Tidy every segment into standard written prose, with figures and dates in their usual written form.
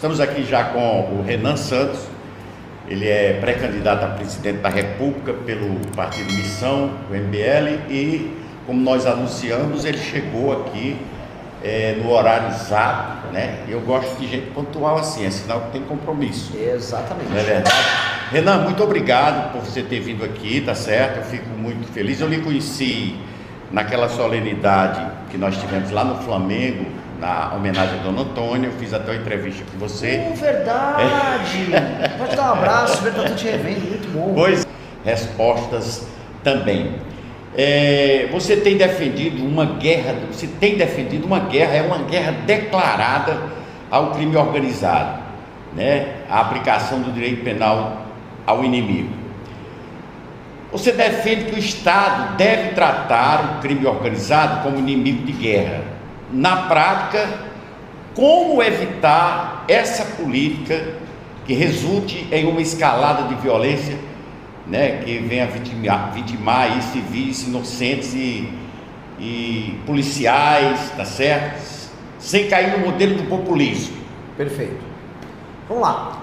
Estamos aqui já com o Renan Santos, ele é pré-candidato a presidente da República pelo Partido Missão, o MBL, e como nós anunciamos, ele chegou aqui no horário exato, né? Eu gosto de gente pontual assim, é sinal que tem compromisso. Exatamente. Não é verdade? Renan, muito obrigado por você ter vindo aqui, tá certo? Eu fico muito feliz. Eu lhe conheci naquela solenidade que nós tivemos lá no Flamengo, na homenagem a Dona Antônia. Eu fiz até uma entrevista com você. Verdade! Pode dar um abraço, verdade, tô te revendo, muito bom. Pois, respostas também. Você tem defendido uma guerra, é uma guerra declarada ao crime organizado, né? A aplicação do direito penal ao inimigo. Você defende que o Estado deve tratar o crime organizado como inimigo de guerra. Na prática, como evitar essa política que resulte em uma escalada de violência, né, que venha vitimar aí civis, inocentes e policiais, tá certo? Sem cair no modelo do populismo. Perfeito. Vamos lá.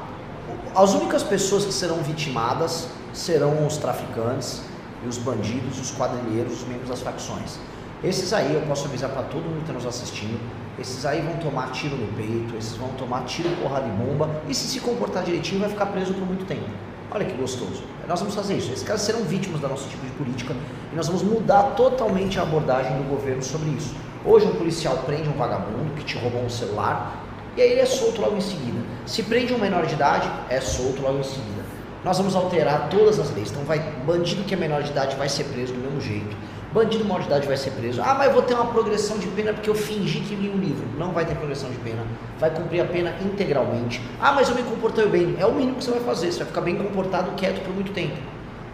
As únicas pessoas que serão vitimadas serão os traficantes e os bandidos, os quadrilheiros, os membros das facções. Esses aí, eu posso avisar para todo mundo que está nos assistindo, esses aí vão tomar tiro no peito, esses vão tomar tiro, porrada de bomba, e se comportar direitinho vai ficar preso por muito tempo. Olha que gostoso. Nós vamos fazer isso. Esses caras serão vítimas da nosso tipo de política e nós vamos mudar totalmente a abordagem do governo sobre isso. Hoje um policial prende um vagabundo que te roubou um celular e aí ele é solto logo em seguida. Se prende um menor de idade, é solto logo em seguida. Nós vamos alterar todas as leis. Então bandido que é menor de idade vai ser preso do mesmo jeito. Bandido maior de idade vai ser preso. Ah, mas eu vou ter uma progressão de pena porque eu fingi que li um livro. Não vai ter progressão de pena. Vai cumprir a pena integralmente. Ah, mas eu me comportei bem. É o mínimo que você vai fazer. Você vai ficar bem comportado, quieto por muito tempo.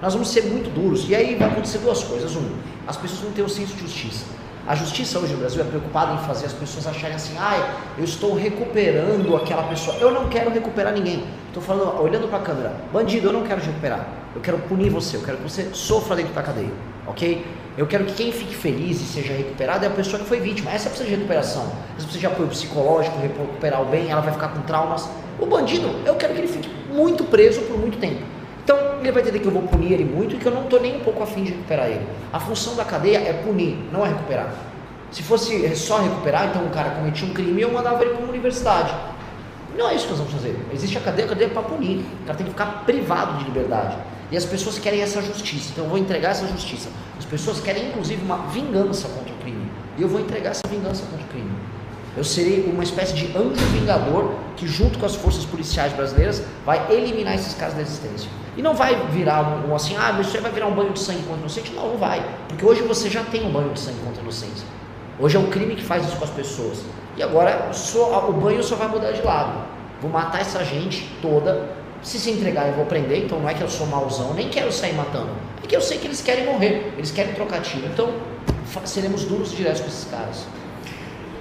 Nós vamos ser muito duros. E aí vai acontecer duas coisas. As pessoas vão ter o senso de justiça. A justiça hoje no Brasil é preocupada em fazer as pessoas acharem assim: eu estou recuperando aquela pessoa. Eu não quero recuperar ninguém. Estou falando, olhando para a câmera. Bandido, eu não quero te recuperar. Eu quero punir você. Eu quero que você sofra dentro da cadeia. Ok? Eu quero que quem fique feliz e seja recuperado é a pessoa que foi vítima. Essa precisa de recuperação. Essa precisa de apoio psicológico, recuperar o bem, ela vai ficar com traumas. O bandido, eu quero que ele fique muito preso por muito tempo. Então, ele vai entender que eu vou punir ele muito e que eu não estou nem um pouco afim de recuperar ele. A função da cadeia é punir, não é recuperar. Se fosse só recuperar, então o cara cometia um crime e eu mandava ele para uma universidade. Não é isso que nós vamos fazer. Existe a cadeia é para punir. O cara tem que ficar privado de liberdade. E as pessoas querem essa justiça, então eu vou entregar essa justiça. As pessoas querem inclusive uma vingança contra o crime, e eu vou entregar essa vingança contra o crime. Eu serei uma espécie de anjo vingador que, junto com as forças policiais brasileiras, vai eliminar esses casos da existência. E não vai virar assim, mas você vai virar um banho de sangue contra o inocente? Não, não vai, porque hoje você já tem um banho de sangue contra a inocência. Hoje é o crime que faz isso com as pessoas. E agora o banho só vai mudar de lado. Vou matar essa gente toda. Se entregar eu vou prender, então não é que eu sou mauzão, nem quero sair matando. É que eu sei que eles querem morrer, eles querem trocar tiro. Então seremos duros e diretos com esses caras.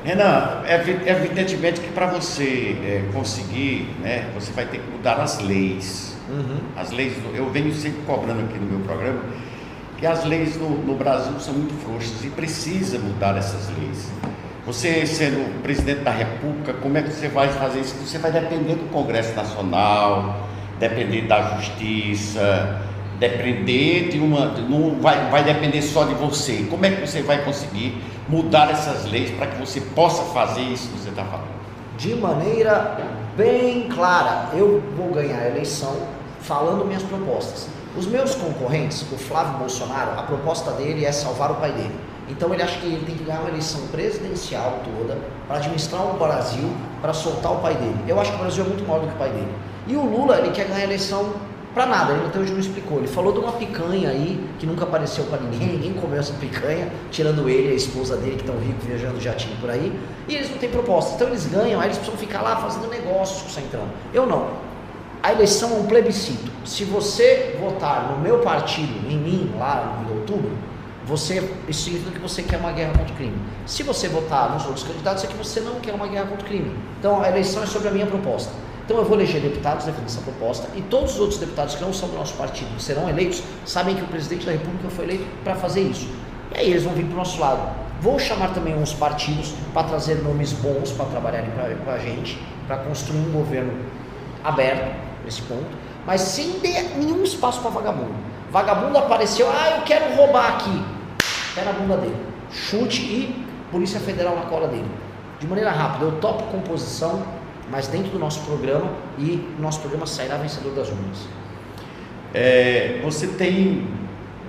Renan, evidentemente que para você conseguir, né, você vai ter que mudar as leis. As leis, eu venho sempre cobrando aqui no meu programa, que as leis no Brasil são muito frouxas e precisa mudar essas leis. Você sendo presidente da República, como é que você vai fazer isso? Você vai depender do Congresso Nacional, depender da Justiça, depender não vai depender só de você. Como é que você vai conseguir mudar essas leis para que você possa fazer isso que você está falando? De maneira bem clara, eu vou ganhar a eleição falando minhas propostas. Os meus concorrentes, o Flávio Bolsonaro, a proposta dele é salvar o pai dele. Então ele acha que ele tem que ganhar uma eleição presidencial toda para administrar o Brasil, para soltar o pai dele. Eu acho que o Brasil é muito maior do que o pai dele. E o Lula, ele quer ganhar a eleição para nada, ele até hoje não explicou. Ele falou de uma picanha aí, que nunca apareceu para ninguém comeu essa picanha, tirando ele e a esposa dele, que estão ricos, viajando jatinho por aí, e eles não têm proposta. Então eles ganham, aí eles precisam ficar lá fazendo negócios com o Centrão. Eu não. A eleição é um plebiscito. Se você votar no meu partido, em mim, lá em outubro, isso significa que você quer uma guerra contra o crime. Se você votar nos outros candidatos, é que você não quer uma guerra contra o crime. Então a eleição é sobre a minha proposta. Então eu vou eleger deputados defendendo essa proposta, e todos os outros deputados que não são do nosso partido, que serão eleitos, sabem que o presidente da República foi eleito para fazer isso. E aí eles vão vir para o nosso lado. Vou chamar também uns partidos para trazer nomes bons para trabalharem com a gente, para construir um governo aberto nesse ponto, mas sem ter nenhum espaço para vagabundo. Vagabundo apareceu, eu quero roubar aqui, pé na bunda dele, chute e Polícia Federal na cola dele. De maneira rápida, eu topo composição, mas dentro do nosso programa, e o nosso programa sairá vencedor das urnas. Você tem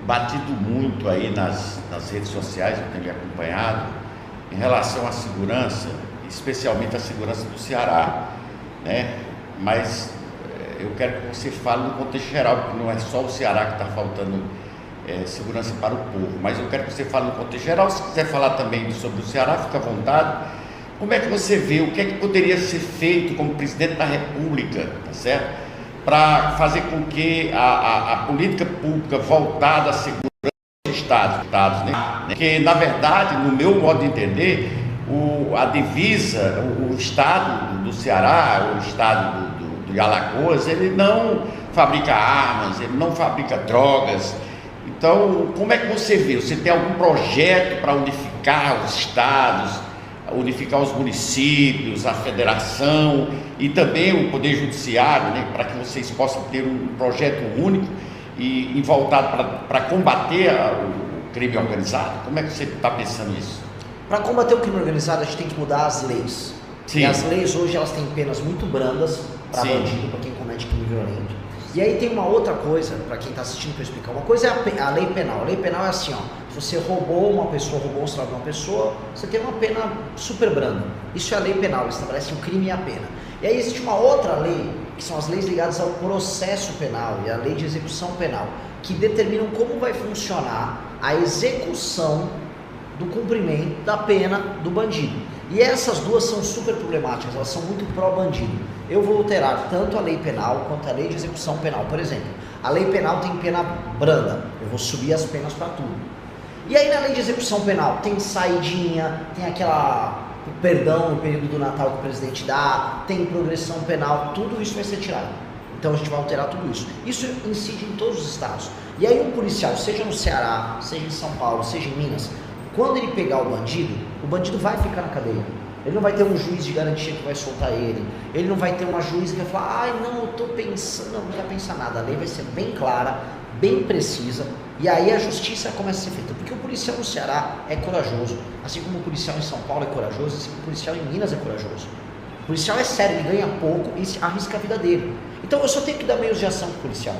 batido muito aí nas redes sociais, eu tenho lhe acompanhado, em relação à segurança, especialmente a segurança do Ceará, né? Mas eu quero que você fale no contexto geral, porque não é só o Ceará que está faltando segurança para o povo, mas eu quero que você fale no contexto geral. Se quiser falar também sobre o Ceará, fica à vontade. Como é que você vê, o que é que poderia ser feito como presidente da República, tá certo? Para fazer com que a política pública voltada à segurança dos estados, né? Porque, na verdade, no meu modo de entender, a divisa, o estado do Ceará, o estado de Alagoas, ele não fabrica armas, ele não fabrica drogas. Então, como é que você vê? Você tem algum projeto para unificar os estados, unificar os municípios, a federação e também o Poder Judiciário, né, para que vocês possam ter um projeto único e voltado para combater o crime organizado? Como é que você está pensando nisso? Para combater o crime organizado, a gente tem que mudar as leis. Sim. E as leis hoje elas têm penas muito brandas para bandido, para quem comete crime violento. E aí tem uma outra coisa, para quem está assistindo para eu explicar. Uma coisa é a lei penal. A lei penal é assim, se você roubou uma pessoa, roubou um celular de uma pessoa, você tem uma pena super branda. Isso é a lei penal, ela estabelece o crime e a pena. E aí existe uma outra lei, que são as leis ligadas ao processo penal e a lei de execução penal, que determinam como vai funcionar a execução do cumprimento da pena do bandido. E essas duas são super problemáticas, elas são muito pró-bandido. Eu vou alterar tanto a lei penal quanto a lei de execução penal. Por exemplo, a lei penal tem pena branda, eu vou subir as penas para tudo. E aí na lei de execução penal tem saidinha, tem o perdão no período do Natal que o presidente dá, tem progressão penal, tudo isso vai ser tirado. Então a gente vai alterar tudo isso. Isso incide em todos os estados. E aí um policial, seja no Ceará, seja em São Paulo, seja em Minas, quando ele pegar o bandido vai ficar na cadeia. Ele não vai ter um juiz de garantia que vai soltar ele. Ele não vai ter uma juíza que vai falar, não, eu estou pensando, não vai pensar nada. A lei vai ser bem clara, bem precisa, e aí a justiça começa a ser feita. Porque o policial no Ceará é corajoso, assim como o policial em São Paulo é corajoso, assim como o policial em Minas é corajoso. O policial é sério, ele ganha pouco e arrisca a vida dele. Então eu só tenho que dar meios de ação para o policial.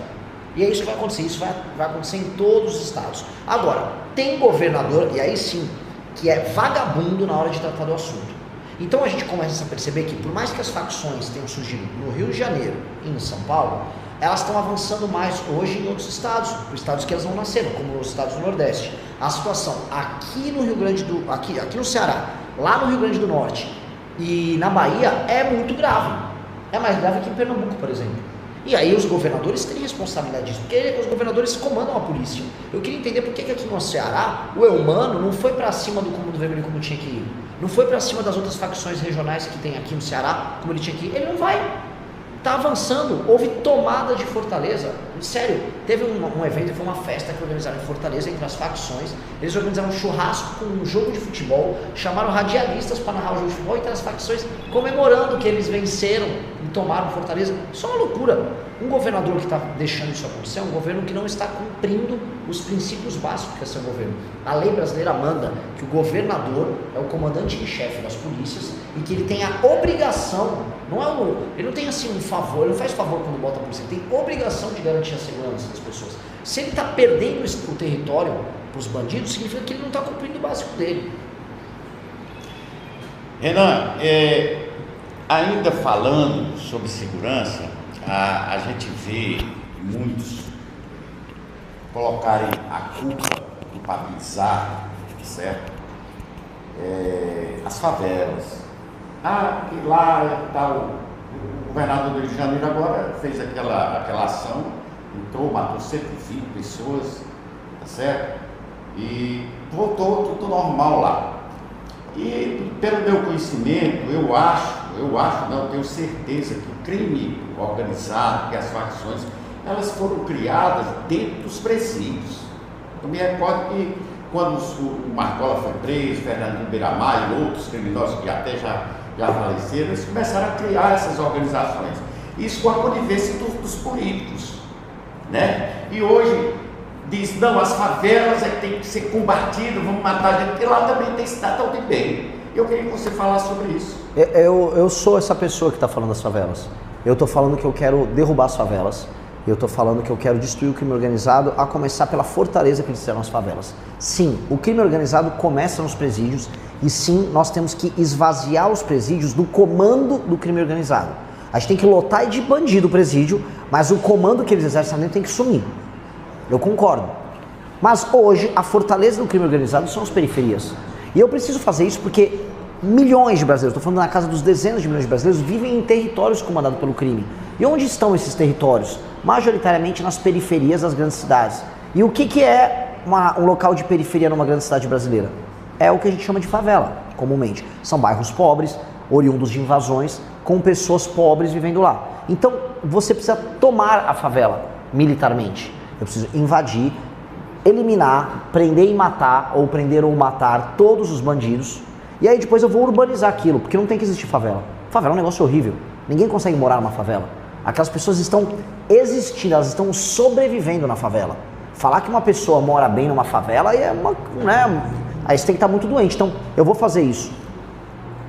E é isso que vai acontecer, isso vai acontecer em todos os estados. Agora, tem governador, e aí sim, que é vagabundo na hora de tratar do assunto. Então a gente começa a perceber que, por mais que as facções tenham surgido no Rio de Janeiro e em São Paulo, elas estão avançando mais hoje em outros estados, os estados que elas vão nascendo, como os estados do Nordeste. A situação aqui no Rio Grande do... aqui no Ceará, lá no Rio Grande do Norte e na Bahia é muito grave. É mais grave que em Pernambuco, por exemplo. E aí os governadores têm responsabilidade disso, porque os governadores comandam a polícia. Eu queria entender por que aqui no Ceará o Eumano não foi para cima do Comando Vermelho como tinha que ir. Não foi para cima das outras facções regionais que tem aqui no Ceará como ele tinha que ir. Ele não vai. Está avançando. Houve tomada de Fortaleza. Sério, teve um evento, foi uma festa que organizaram em Fortaleza entre as facções. Eles organizaram um churrasco com um jogo de futebol, chamaram radialistas para narrar o jogo de futebol entre as facções, comemorando que eles venceram e tomaram Fortaleza. Isso é uma loucura. Um governador que está deixando isso acontecer é um governo que não está cumprindo os princípios básicos que é seu governo. A lei brasileira manda que o governador é o comandante em chefe das polícias e que ele tem a obrigação, ele não tem assim um favor, ele não faz favor quando bota a polícia, ele tem obrigação de garantir a segurança das pessoas. Se ele está perdendo o território para os bandidos, significa que ele não está cumprindo o básico dele. Renan, ainda falando sobre segurança, a gente vê muitos colocarem a culpa, culpabilizar, certo? As favelas. Que lá tal, o governador do Rio de Janeiro agora fez aquela ação, entrou, matou 120 pessoas, tá certo? E voltou tudo normal lá. E pelo meu conhecimento, eu tenho certeza que o crime organizado, que as facções, elas foram criadas dentro dos presídios. Eu me recordo que quando o Marcola foi preso, Fernandinho Beiramar e outros criminosos que até já faleceram, eles começaram a criar essas organizações. Isso com a conivência dos políticos, né? E hoje diz, não, as favelas é que tem que ser combatidas, vamos matar gente, porque lá também tem cidadão de bem. Eu queria que você falasse sobre isso. Eu sou essa pessoa que está falando das favelas. Eu estou falando que eu quero derrubar as favelas. Eu estou falando que eu quero destruir o crime organizado, a começar pela fortaleza que eles fizeram nas favelas. Sim, o crime organizado começa nos presídios e sim, nós temos que esvaziar os presídios do comando do crime organizado. A gente tem que lotar de bandido o presídio, mas o comando que eles exercem dentro tem que sumir. Eu concordo. Mas hoje, a fortaleza do crime organizado são as periferias. E eu preciso fazer isso porque milhões de brasileiros, estou falando na casa dos dezenas de milhões de brasileiros, vivem em territórios comandados pelo crime. E onde estão esses territórios? Majoritariamente nas periferias das grandes cidades. E o que é um local de periferia numa grande cidade brasileira? É o que a gente chama de favela, comumente. São bairros pobres, oriundos de invasões, com pessoas pobres vivendo lá. Então, você precisa tomar a favela militarmente. Eu preciso invadir, eliminar, prender e matar, ou prender ou matar todos os bandidos. E aí depois eu vou urbanizar aquilo, porque não tem que existir favela. Favela é um negócio horrível. Ninguém consegue morar numa favela. Aquelas pessoas estão existindo, elas estão sobrevivendo na favela. Falar que uma pessoa mora bem numa favela é aí você tem que estar muito doente. Então, eu vou fazer isso.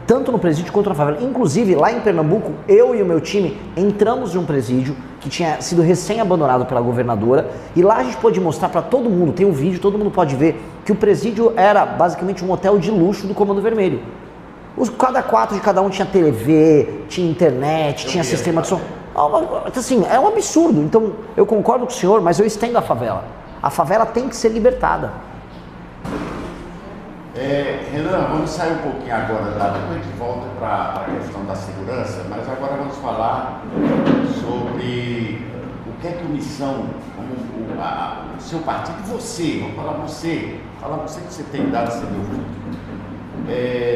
Tanto no presídio quanto na favela. Inclusive, lá em Pernambuco, eu e o meu time entramos em um presídio que tinha sido recém-abandonado pela governadora. E lá a gente pôde mostrar para todo mundo, tem um vídeo, todo mundo pode ver, que o presídio era basicamente um hotel de luxo do Comando Vermelho. Cada quarto de cada um tinha TV, tinha internet, tinha sistema de som. Assim, é um absurdo. Então, eu concordo com o senhor, mas eu estendo a favela. A favela tem que ser libertada. Renan, vamos sair um pouquinho agora, depois a gente volta para a questão da segurança, mas agora vamos falar sobre o que é que o Missão, o seu partido, vamos falar você que você tem dado esse meu voto,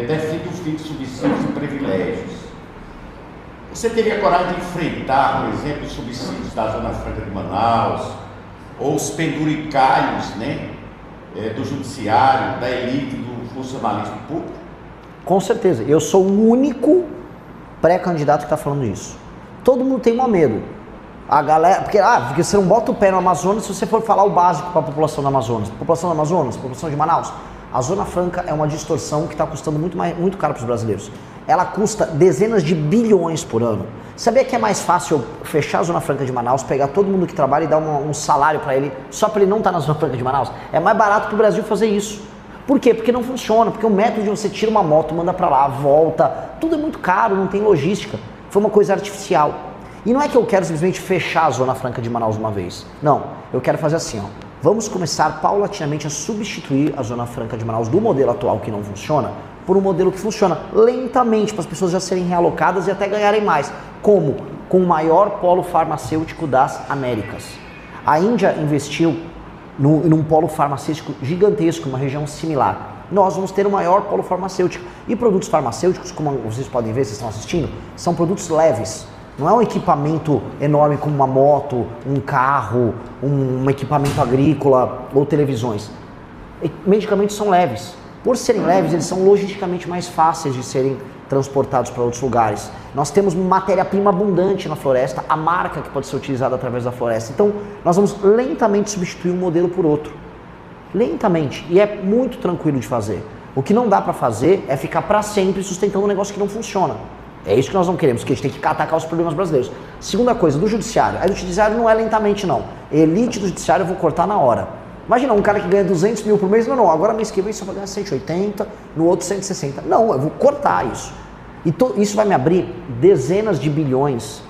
defende o fim de subsídios e privilégios. Você teria coragem de enfrentar, por exemplo, os subsídios da Zona Franca de Manaus, ou os penduricalhos, né, do judiciário, da elite, do funcionalismo público? Com certeza. Eu sou o único pré-candidato que está falando isso. Todo mundo tem medo. A galera, porque você não bota o pé no Amazonas se você for falar o básico para a população do Amazonas. População do Amazonas, população de Manaus. A Zona Franca é uma distorção que está custando muito caro para os brasileiros. Ela custa dezenas de bilhões por ano. Sabia que é mais fácil fechar a Zona Franca de Manaus, pegar todo mundo que trabalha e dar um salário para ele, só para ele não estar na Zona Franca de Manaus? É mais barato para o Brasil fazer isso. Por quê? Porque não funciona, porque o método de você tira uma moto, manda para lá, volta, tudo é muito caro, não tem logística. Foi uma coisa artificial. E não é que eu quero simplesmente fechar a Zona Franca de Manaus uma vez. Não, eu quero fazer assim, ó. Vamos começar paulatinamente a substituir a Zona Franca de Manaus do modelo atual que não funciona por um modelo que funciona lentamente, para as pessoas já serem realocadas e até ganharem mais. Como? Com o maior polo farmacêutico das Américas. A Índia investiu num polo farmacêutico gigantesco, uma região similar. Nós vamos ter o maior polo farmacêutico. E produtos farmacêuticos, como vocês podem ver, vocês estão assistindo, são produtos leves. Não é um equipamento enorme como uma moto, um carro, um equipamento agrícola ou televisões. Medicamentos são leves. Por serem leves, eles são logisticamente mais fáceis de serem transportados para outros lugares. Nós temos matéria-prima abundante na floresta, a marca que pode ser utilizada através da floresta. Então, nós vamos lentamente substituir um modelo por outro. Lentamente. E é muito tranquilo de fazer. O que não dá para fazer é ficar para sempre sustentando um negócio que não funciona. É isso que nós não queremos, que a gente tem que atacar os problemas brasileiros. Segunda coisa, do judiciário. Aí do judiciário não é lentamente, não. Elite do judiciário eu vou cortar na hora. Imagina, um cara que ganha 200 mil por mês, não, agora mês que vem só vai ganhar 180, no outro 160. Não, eu vou cortar isso. E isso vai me abrir dezenas de bilhões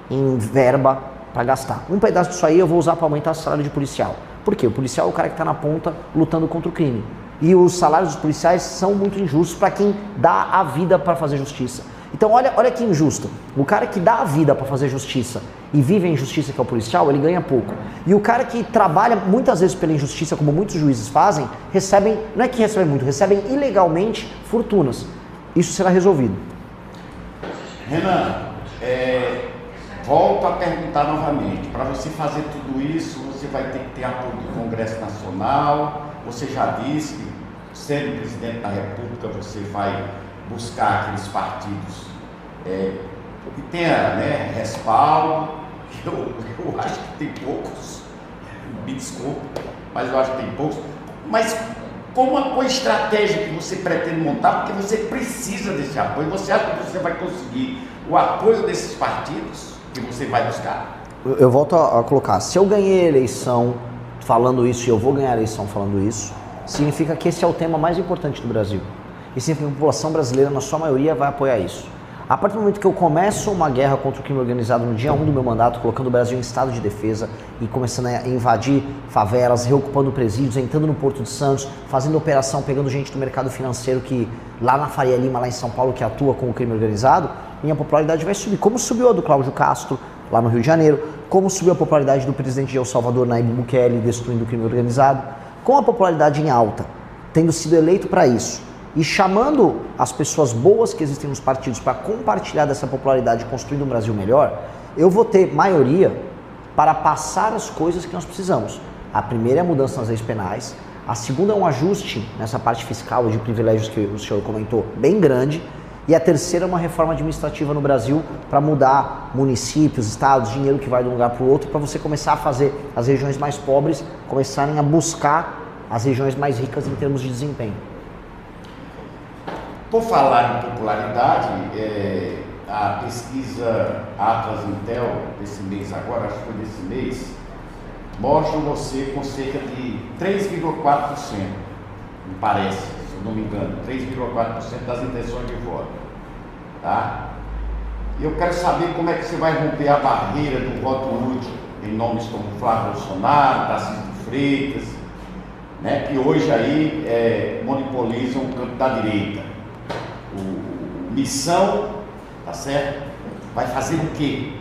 em verba para gastar. Um pedaço disso aí eu vou usar para aumentar o salário de policial. Por quê? O policial é o cara que está na ponta lutando contra o crime. E os salários dos policiais são muito injustos para quem dá a vida para fazer justiça. Então olha que injusto. O cara que dá a vida para fazer justiça e vive a injustiça, que é o policial, ele ganha pouco. E o cara que trabalha muitas vezes pela injustiça, como muitos juízes fazem, recebem, não é que recebem muito, recebem ilegalmente fortunas. Isso será resolvido. Renan, volto a perguntar novamente, para você fazer tudo isso, você vai ter que ter apoio do Congresso Nacional. Você já disse que, sendo presidente da República, você vai buscar aqueles partidos que tenha, né, respaldo. Eu acho que tem poucos, me desculpe, mas eu acho que tem poucos. Mas qual a estratégia que você pretende montar? Porque você precisa desse apoio. Você acha que você vai conseguir o apoio desses partidos que você vai buscar? Eu volto a colocar, se eu ganhei a eleição falando isso e eu vou ganhar a eleição falando isso, significa que esse é o tema mais importante do Brasil. E significa que a população brasileira, na sua maioria, vai apoiar isso. A partir do momento que eu começo uma guerra contra o crime organizado no dia 1 do meu mandato, colocando o Brasil em estado de defesa e começando a invadir favelas, reocupando presídios, entrando no Porto de Santos, fazendo operação, pegando gente do mercado financeiro que lá na Faria Lima, lá em São Paulo, que atua com o crime organizado, minha popularidade vai subir. Como subiu a do Cláudio Castro, lá no Rio de Janeiro, como subiu a popularidade do presidente de El Salvador, Nayib Bukele, destruindo o crime organizado, com a popularidade em alta, tendo sido eleito para isso, e chamando as pessoas boas que existem nos partidos para compartilhar dessa popularidade, construindo um Brasil melhor, eu vou ter maioria para passar as coisas que nós precisamos. A primeira é a mudança nas leis penais, a segunda é um ajuste nessa parte fiscal de privilégios que o senhor comentou, bem grande, e a terceira é uma reforma administrativa no Brasil para mudar municípios, estados, dinheiro que vai de um lugar para o outro, para você começar a fazer as regiões mais pobres começarem a buscar as regiões mais ricas em termos de desempenho. Por falar em popularidade, a pesquisa Atlas Intel desse mês agora, acho que foi desse mês, mostra você com cerca de 3,4%, me parece, se eu não me engano, 3,4% das intenções de voto, tá? E eu quero saber como é que você vai romper a barreira do voto útil em nomes como Flávio Bolsonaro, Tarcísio de Freitas, né, que hoje aí monopolizam o campo da direita. Missão, tá certo? Vai fazer o quê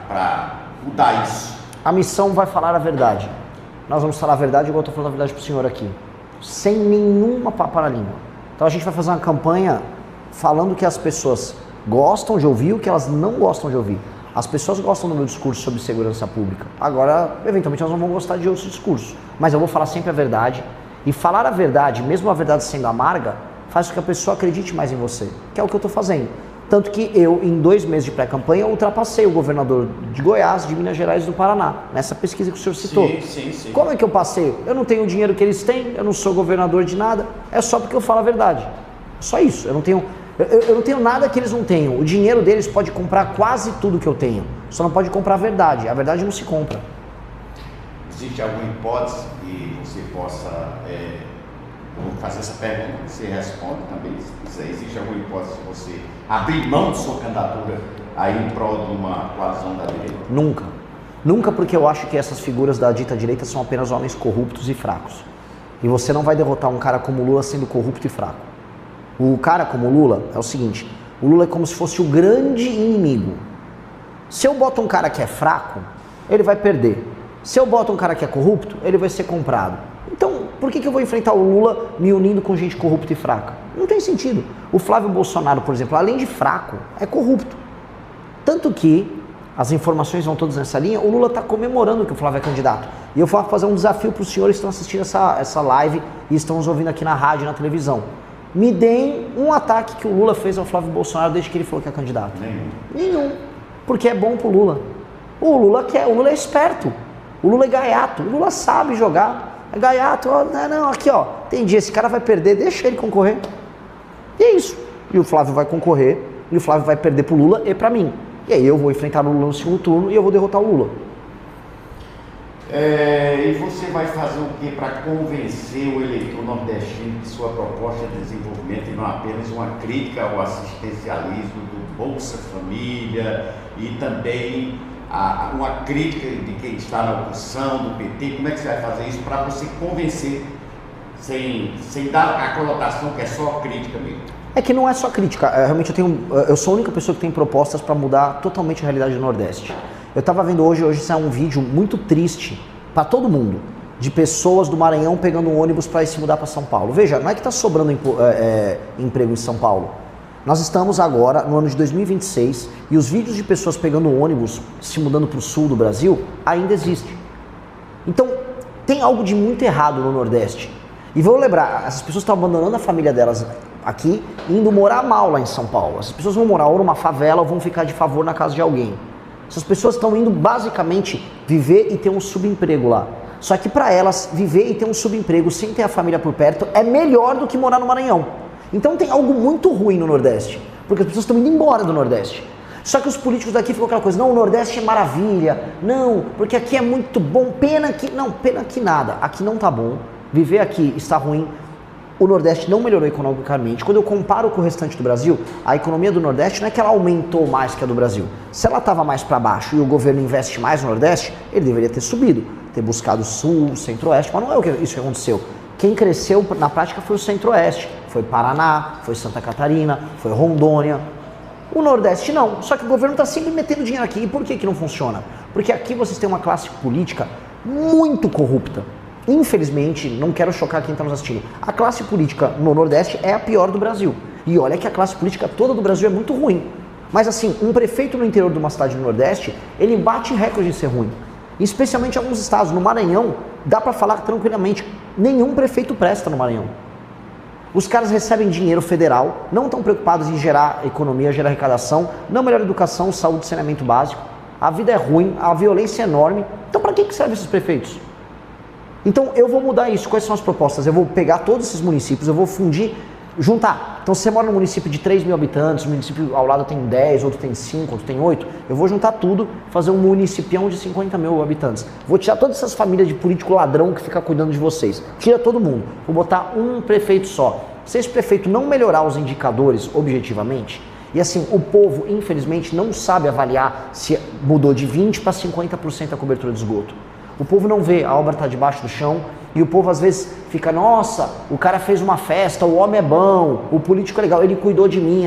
para mudar isso? A missão vai falar a verdade. Nós vamos falar a verdade, igual eu estou falando a verdade para o senhor aqui, sem nenhuma papa na língua. Então a gente vai fazer uma campanha falando que as pessoas gostam de ouvir, o que elas não gostam de ouvir. As pessoas gostam do meu discurso sobre segurança pública. Agora, eventualmente, elas não vão gostar de outros discursos. Mas eu vou falar sempre a verdade. E falar a verdade, mesmo a verdade sendo amarga, faz com que a pessoa acredite mais em você, que é o que eu estou fazendo. Tanto que eu, em 2 meses de pré-campanha, ultrapassei o governador de Goiás, de Minas Gerais e do Paraná, nessa pesquisa que o senhor citou. Sim. Como é que eu passei? Eu não tenho o dinheiro que eles têm, eu não sou governador de nada, é só porque eu falo a verdade. Só isso, eu não tenho nada que eles não tenham. O dinheiro deles pode comprar quase tudo que eu tenho, só não pode comprar a verdade não se compra. Existe alguma hipótese que você possa... Vou fazer essa pergunta, você responde também. Existe alguma hipótese de você abrir mão de sua candidatura aí em prol de uma coalizão da direita? Nunca. Nunca, porque eu acho que essas figuras da dita direita são apenas homens corruptos e fracos. E você não vai derrotar um cara como Lula sendo corrupto e fraco. O cara como Lula é o seguinte, o Lula é como se fosse o grande inimigo. Se eu boto um cara que é fraco, ele vai perder. Se eu boto um cara que é corrupto, ele vai ser comprado. Então, por que eu vou enfrentar o Lula me unindo com gente corrupta e fraca? Não tem sentido. O Flávio Bolsonaro, por exemplo, além de fraco, é corrupto. Tanto que, as informações vão todas nessa linha, o Lula está comemorando que o Flávio é candidato. E eu vou fazer um desafio para os senhores que estão assistindo essa live e estão nos ouvindo aqui na rádio e na televisão. Me deem um ataque que o Lula fez ao Flávio Bolsonaro desde que ele falou que é candidato. Nenhum. Porque é bom pro Lula. O Lula é esperto. O Lula é gaiato. O Lula sabe jogar. É gaiato, aqui ó, entendi, esse cara vai perder, deixa ele concorrer. E é isso. E o Flávio vai concorrer, e o Flávio vai perder pro Lula e pra mim. E aí eu vou enfrentar o Lula no segundo turno e eu vou derrotar o Lula. E você vai fazer o que para convencer o eleitor nordestino que sua proposta de desenvolvimento não é apenas uma crítica ao assistencialismo do Bolsa Família e também uma crítica de quem está na oposição, do PT? Como é que você vai fazer isso para você convencer, sem dar a conotação que é só crítica mesmo? É que não é só crítica, realmente eu sou a única pessoa que tem propostas para mudar totalmente a realidade do Nordeste. Eu estava vendo hoje saiu um vídeo muito triste para todo mundo, de pessoas do Maranhão pegando um ônibus para ir se mudar para São Paulo. Veja, não é que está sobrando emprego em São Paulo. Nós estamos agora no ano de 2026 e os vídeos de pessoas pegando ônibus, se mudando para o sul do Brasil, ainda existem. Então, tem algo de muito errado no Nordeste. E vou lembrar, essas pessoas estão abandonando a família delas aqui, indo morar mal lá em São Paulo. Essas pessoas vão morar ou numa favela ou vão ficar de favor na casa de alguém. Essas pessoas estão indo basicamente viver e ter um subemprego lá. Só que para elas, viver e ter um subemprego sem ter a família por perto é melhor do que morar no Maranhão. Então tem algo muito ruim no Nordeste, porque as pessoas estão indo embora do Nordeste. Só que os políticos daqui ficam aquela coisa, não, o Nordeste é maravilha, não, porque aqui é muito bom, pena que nada, aqui não tá bom, viver aqui está ruim, o Nordeste não melhorou economicamente. Quando eu comparo com o restante do Brasil, a economia do Nordeste não é que ela aumentou mais que a do Brasil. Se ela estava mais para baixo e o governo investe mais no Nordeste, ele deveria ter subido, ter buscado o Sul, Centro-Oeste, mas não é isso que aconteceu. Quem cresceu na prática foi o Centro-Oeste, foi Paraná, foi Santa Catarina, foi Rondônia. O Nordeste não, só que o governo está sempre metendo dinheiro aqui. E por que não funciona? Porque aqui vocês têm uma classe política muito corrupta. Infelizmente, não quero chocar quem está nos assistindo, a classe política no Nordeste é a pior do Brasil. E olha que a classe política toda do Brasil é muito ruim. Mas assim, um prefeito no interior de uma cidade do Nordeste, ele bate recorde de ser ruim. Especialmente em alguns estados. No Maranhão, dá para falar tranquilamente, nenhum prefeito presta no Maranhão. Os caras recebem dinheiro federal, não estão preocupados em gerar economia, gerar arrecadação, não melhora educação, saúde, saneamento básico. A vida é ruim, a violência é enorme. Então para que servem esses prefeitos? Então eu vou mudar isso. Quais são as propostas? Eu vou pegar todos esses municípios, eu vou fundir, juntar. Então se você mora num município de 3 mil habitantes, o município ao lado tem 10, outro tem 5, outro tem 8, eu vou juntar tudo, fazer um municipião de 50 mil habitantes. Vou tirar todas essas famílias de político ladrão que fica cuidando de vocês. Tira todo mundo. Vou botar um prefeito só. Se esse prefeito não melhorar os indicadores objetivamente, e assim, o povo, infelizmente, não sabe avaliar se mudou de 20% para 50% a cobertura de esgoto. O povo não vê, a obra está debaixo do chão, e o povo às vezes fica, nossa, o cara fez uma festa, o homem é bom, o político é legal, ele cuidou de mim,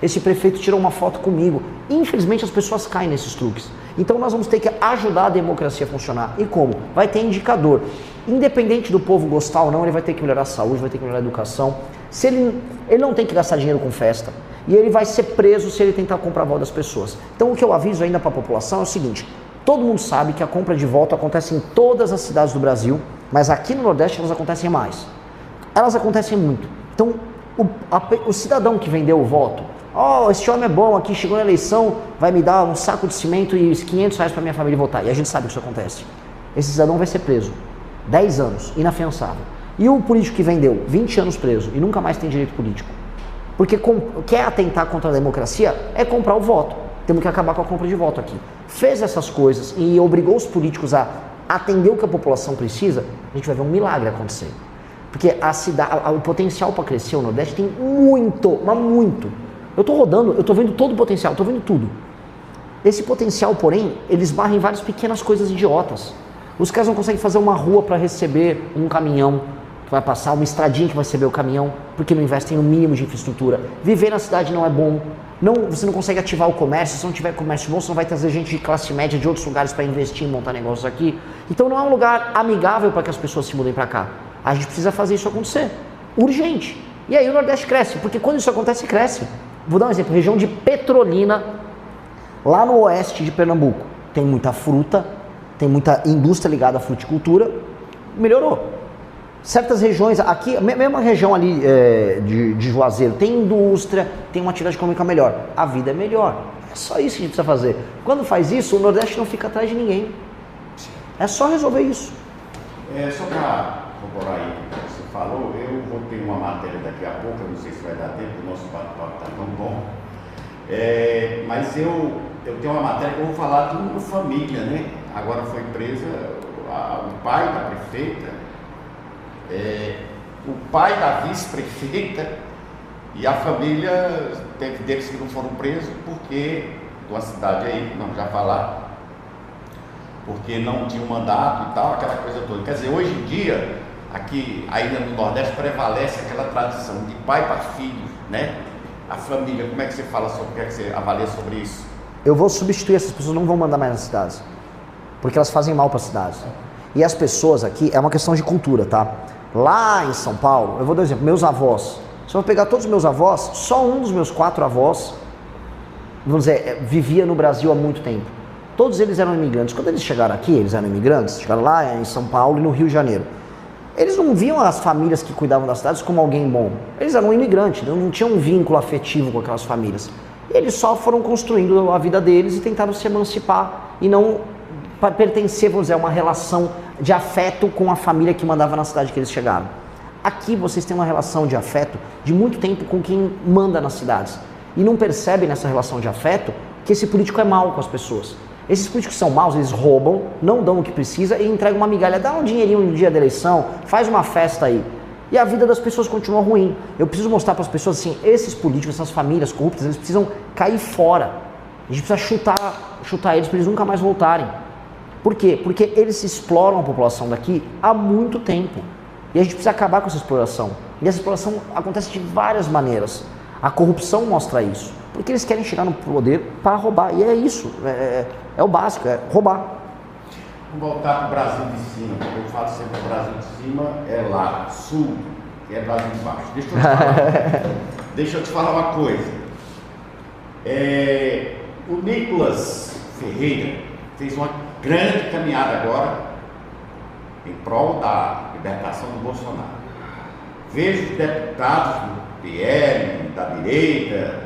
esse prefeito tirou uma foto comigo. Infelizmente as pessoas caem nesses truques. Então nós vamos ter que ajudar a democracia a funcionar. E como? Vai ter indicador. Independente do povo gostar ou não, ele vai ter que melhorar a saúde, vai ter que melhorar a educação. Se ele não tem que gastar dinheiro com festa. E ele vai ser preso se ele tentar comprar voto das pessoas. Então o que eu aviso ainda para a população é o seguinte, todo mundo sabe que a compra de voto acontece em todas as cidades do Brasil, mas aqui no Nordeste elas acontecem mais. Elas acontecem muito. Então o cidadão que vendeu o voto, esse homem é bom aqui, chegou na eleição, vai me dar um saco de cimento e R$500 para minha família votar. E a gente sabe que isso acontece. Esse cidadão vai ser preso. 10 anos, inafiançável. E o político que vendeu 20 anos preso e nunca mais tem direito político. Porque quer atentar contra a democracia é comprar o voto. Temos que acabar com a compra de voto aqui. Fez essas coisas e obrigou os políticos a atender o que a população precisa, a gente vai ver um milagre acontecer. Porque o potencial para crescer o Nordeste tem muito, mas muito. Eu estou rodando, eu estou vendo todo o potencial, estou vendo tudo. Esse potencial, porém, eles barram em várias pequenas coisas idiotas. Os caras não conseguem fazer uma rua para receber um caminhão que vai passar, uma estradinha que vai receber o caminhão, porque não investem no mínimo de infraestrutura. Viver na cidade não é bom. Você não consegue ativar o comércio, se não tiver comércio bom, você não vai trazer gente de classe média de outros lugares para investir e montar negócios aqui. Então não é um lugar amigável para que as pessoas se mudem para cá. A gente precisa fazer isso acontecer. Urgente. E aí o Nordeste cresce, porque quando isso acontece, cresce. Vou dar um exemplo, região de Petrolina, lá no oeste de Pernambuco, tem muita fruta, tem muita indústria ligada à fruticultura, melhorou. Certas regiões, aqui, mesma região ali de Juazeiro, tem indústria, tem uma atividade econômica melhor, a vida é melhor. É só isso que a gente precisa fazer. Quando faz isso, o Nordeste não fica atrás de ninguém. É só resolver isso. Só para corroborar aí o que você falou, eu vou ter uma matéria daqui a pouco, eu não sei se vai dar tempo, o nosso bate-papo está tão bom. Mas eu tenho uma matéria que eu vou falar de uma família, né? Agora foi presa o pai da prefeita, o pai da vice-prefeita e a família teve deles que não foram presos porque, de uma cidade aí, vamos já falar, porque não tinha um mandato e tal, aquela coisa toda. Quer dizer, hoje em dia, aqui ainda no Nordeste, prevalece aquela tradição de pai para filho, né? A família, como é que você fala sobre, o que é que você avalia sobre isso? Eu vou substituir, essas pessoas não vão mandar mais nas cidades, porque elas fazem mal para as cidades. E as pessoas aqui, é uma questão de cultura, tá? Lá em São Paulo, eu vou dar um exemplo, meus avós, se Se eu pegar todos os meus avós, só um dos meus 4 avós, vamos dizer, vivia no Brasil há muito tempo. Todos eles eram imigrantes. Quando eles chegaram aqui, eles eram imigrantes, chegaram lá em São Paulo e no Rio de Janeiro. Eles não viam as famílias que cuidavam das cidades como alguém bom. Eles eram imigrantes, não tinham um vínculo afetivo com aquelas famílias. Eles só foram construindo a vida deles e tentaram se emancipar e não pertencer, vamos dizer, a uma relação de afeto com a família que mandava na cidade que eles chegaram. Aqui vocês têm uma relação de afeto de muito tempo com quem manda nas cidades. E não percebem nessa relação de afeto que esse político é mau com as pessoas. Esses políticos são maus, eles roubam, não dão o que precisa e entregam uma migalha, dá um dinheirinho no dia da eleição, faz uma festa aí. E a vida das pessoas continua ruim. Eu preciso mostrar para as pessoas assim, esses políticos, essas famílias corruptas, eles precisam cair fora. A gente precisa chutar eles para eles nunca mais voltarem. Por quê? Porque eles exploram a população daqui há muito tempo. E a gente precisa acabar com essa exploração. E essa exploração acontece de várias maneiras. A corrupção mostra isso. Porque eles querem chegar no poder para roubar. E é isso. É o básico, é roubar. Vamos voltar para o Brasil de cima. Eu falo sempre que o Brasil de cima é lá, sul, que é Brasil de baixo. Deixa eu te falar uma coisa. O Nicolas Ferreira fez uma grande caminhada agora em prol da libertação do Bolsonaro. Vejo os deputados do PL, da direita,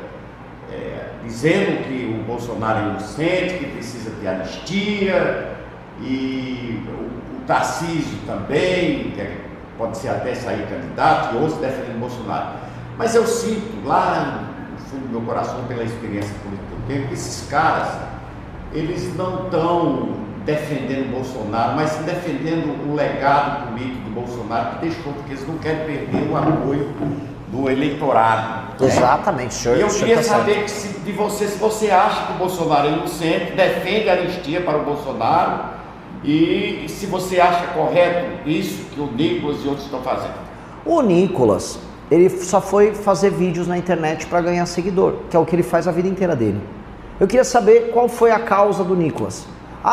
dizendo que o Bolsonaro é inocente, que precisa de anistia, e o Tarcísio também, que pode ser até sair candidato, e outros defendendo o Bolsonaro. Mas eu sinto lá no fundo do meu coração, pela experiência política que eu tenho, que esses caras, eles não estão defendendo o Bolsonaro, mas sim defendendo o legado político do Bolsonaro, que deixou, porque eles não querem perder o apoio do eleitorado. Exatamente, senhor. E eu queria saber de você, se você acha que o Bolsonaro é inocente, defende a anistia para o Bolsonaro, e se você acha correto isso que o Nicolas e outros estão fazendo. O Nicolas, ele só foi fazer vídeos na internet para ganhar seguidor, que é o que ele faz a vida inteira dele. Eu queria saber qual foi a causa do Nicolas.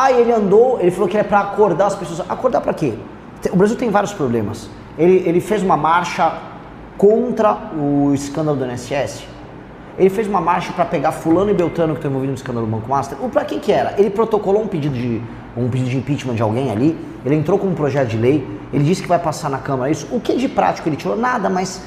Ele falou que é para acordar as pessoas. Acordar para quê? O Brasil tem vários problemas. Ele fez uma marcha contra o escândalo do INSS. Ele fez uma marcha para pegar fulano e beltrano que estão envolvidos no escândalo do Banco Master. Para quem que era? Ele protocolou um pedido de impeachment de alguém ali, ele entrou com um projeto de lei, ele disse que vai passar na Câmara isso. O que de prático ele tirou? Nada, mas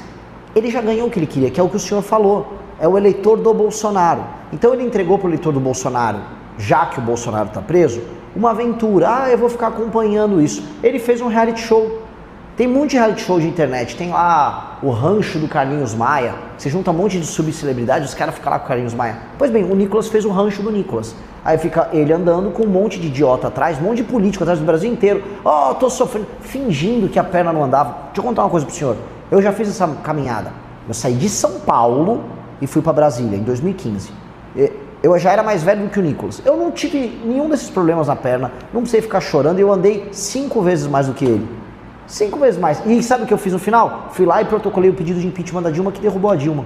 ele já ganhou o que ele queria, que é o que o senhor falou. É o eleitor do Bolsonaro. Então ele entregou para o eleitor do Bolsonaro, já que o Bolsonaro está preso, uma aventura. Eu vou ficar acompanhando isso. Ele fez um reality show. Tem um monte de reality show de internet. Tem lá o rancho do Carlinhos Maia. Você junta um monte de subcelebridades, os caras ficam lá com o Carlinhos Maia. Pois bem, o Nicolas fez o rancho do Nicolas. Aí fica ele andando com um monte de idiota atrás, um monte de político atrás do Brasil inteiro. Tô sofrendo, fingindo que a perna não andava. Deixa eu contar uma coisa pro senhor. Eu já fiz essa caminhada. Eu saí de São Paulo e fui para Brasília em 2015. Eu já era mais velho do que o Nicolas. Eu não tive nenhum desses problemas na perna, não precisei ficar chorando e eu andei 5 vezes mais do que ele. 5 vezes mais. E sabe o que eu fiz no final? Fui lá e protocolei o pedido de impeachment da Dilma, que derrubou a Dilma.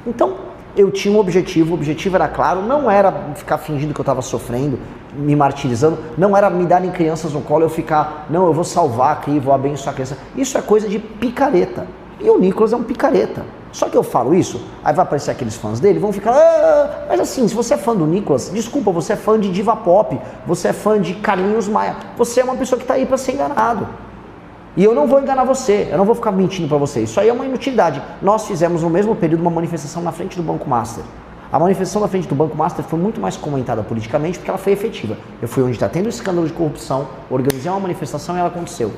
Então, eu tinha um objetivo, o objetivo era claro, não era ficar fingindo que eu estava sofrendo, me martirizando, não era me darem crianças no colo, eu ficar, não, eu vou salvar aqui, vou abençoar a criança. Isso é coisa de picareta. E o Nicolas é um picareta. Só que eu falo isso, aí vai aparecer aqueles fãs dele, vão ficar, mas assim, se você é fã do Nicolas, desculpa, você é fã de diva pop, você é fã de Carlinhos Maia, você é uma pessoa que está aí para ser enganado. E eu não vou enganar você, eu não vou ficar mentindo para você, isso aí é uma inutilidade. Nós fizemos no mesmo período uma manifestação na frente do Banco Master. A manifestação na frente do Banco Master foi muito mais comentada politicamente porque ela foi efetiva. Eu fui onde está tendo escândalo de corrupção, organizei uma manifestação e ela aconteceu.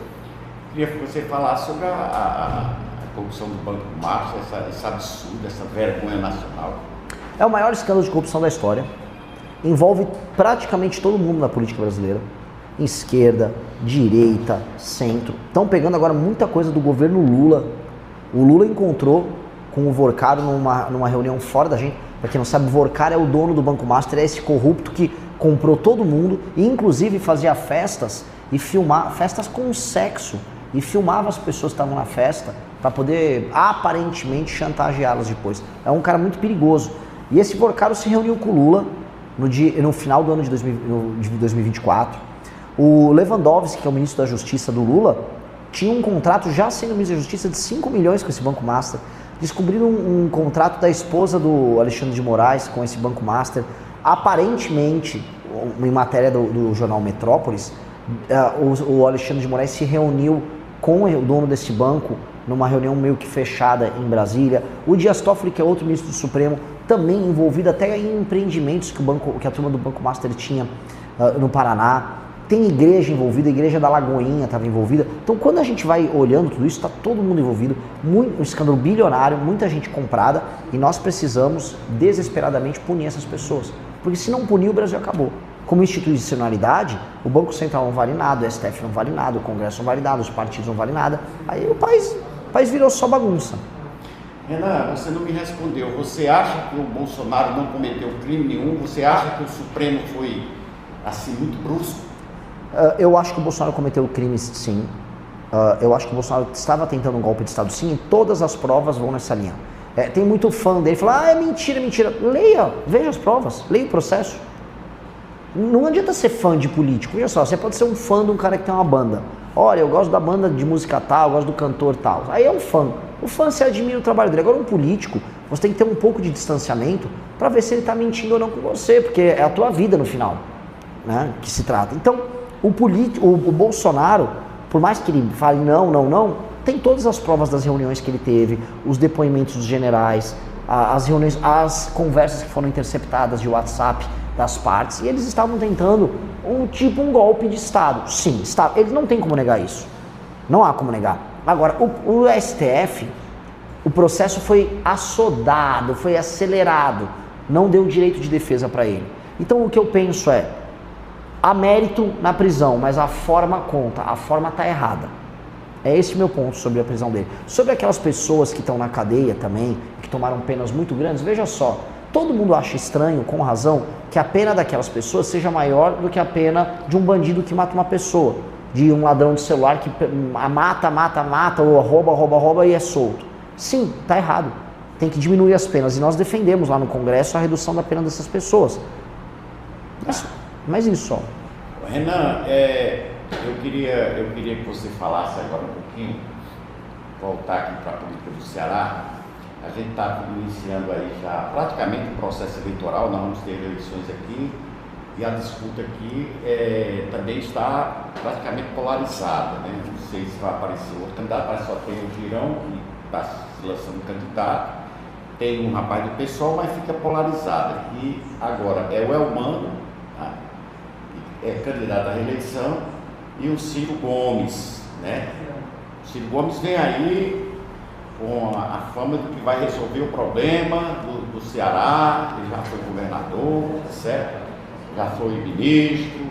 Queria que você falasse sobre a corrupção do Banco Master, esse absurdo, essa vergonha nacional. É o maior escândalo de corrupção da história. Envolve praticamente todo mundo na política brasileira. Esquerda, direita, centro. Estão pegando agora muita coisa do governo Lula. O Lula encontrou com o Vorcaro numa reunião fora da gente. Para quem não sabe, o Vorcaro é o dono do Banco Master, é esse corrupto que comprou todo mundo e inclusive fazia festas e festas com sexo e filmava as pessoas que estavam na festa para poder aparentemente chantageá-las depois. É um cara muito perigoso. E esse Vorcaro se reuniu com o Lula no final do ano de 2024. O Lewandowski, que é o ministro da Justiça do Lula, tinha um contrato já sendo ministro da Justiça de 5 milhões com esse Banco Master. Descobriram um contrato da esposa do Alexandre de Moraes com esse Banco Master. Aparentemente, em matéria do jornal Metrópolis, o Alexandre de Moraes se reuniu com o dono desse banco numa reunião meio que fechada em Brasília. O Dias Toffoli, que é outro ministro do Supremo, também envolvido até em empreendimentos que a turma do Banco Master tinha no Paraná. Tem igreja envolvida, a igreja da Lagoinha estava envolvida. Então, quando a gente vai olhando tudo isso, está todo mundo envolvido, um escândalo bilionário, muita gente comprada, e nós precisamos desesperadamente punir essas pessoas. Porque se não punir, o Brasil acabou. Como institucionalidade, o Banco Central não vale nada, o STF não vale nada, o Congresso não vale nada, os partidos não valem nada. Aí o país virou só bagunça. Renan, você não me respondeu. Você acha que o Bolsonaro não cometeu crime nenhum? Você acha que o Supremo foi, assim, muito brusco? Eu acho que o Bolsonaro cometeu crimes, sim. Eu acho que o Bolsonaro estava tentando um golpe de Estado, sim, e todas as provas vão nessa linha. Tem muito fã dele, fala, é mentira, mentira. Leia, veja as provas, leia o processo. Não adianta ser fã de político. Veja só, você pode ser um fã de um cara que tem uma banda. Olha, eu gosto da banda de música tal, eu gosto do cantor tal. Aí é um fã. O fã, você admira o trabalho dele. Agora, um político, você tem que ter um pouco de distanciamento para ver se ele está mentindo ou não com você, porque é a tua vida no final, né, que se trata. Então, o Bolsonaro, por mais que ele fale não, tem todas as provas das reuniões que ele teve, os depoimentos dos generais, as reuniões, as conversas que foram interceptadas de WhatsApp das partes, e eles estavam tentando um golpe de Estado. Sim, eles não tem como negar isso. Não há como negar. Agora, o STF, o processo foi assodado, foi acelerado, não deu direito de defesa para ele. Então, o que eu penso é, há mérito na prisão, mas a forma conta, a forma está errada. É esse o meu ponto sobre a prisão dele. Sobre aquelas pessoas que estão na cadeia também, que tomaram penas muito grandes, veja só, todo mundo acha estranho, com razão, que a pena daquelas pessoas seja maior do que a pena de um bandido que mata uma pessoa, de um ladrão de celular que mata, ou rouba e é solto. Sim, está errado. Tem que diminuir as penas. E nós defendemos lá no Congresso a redução da pena dessas pessoas. Mas isso só. Renan, eu queria que você falasse agora um pouquinho, voltar aqui para a política do Ceará. A gente está iniciando aí já praticamente o processo eleitoral, nós vamos ter eleições aqui e a disputa aqui também está praticamente polarizada, né? Não sei se vai aparecer outro candidato, parece só tem o Girão, que está se lançando candidato, tem um rapaz do PSOL, mas fica polarizado. E agora é o Elmano, que é candidato à reeleição, e o Ciro Gomes, né? O Ciro Gomes vem aí com a fama de que vai resolver o problema do Ceará, ele já foi governador, certo? Já foi ministro.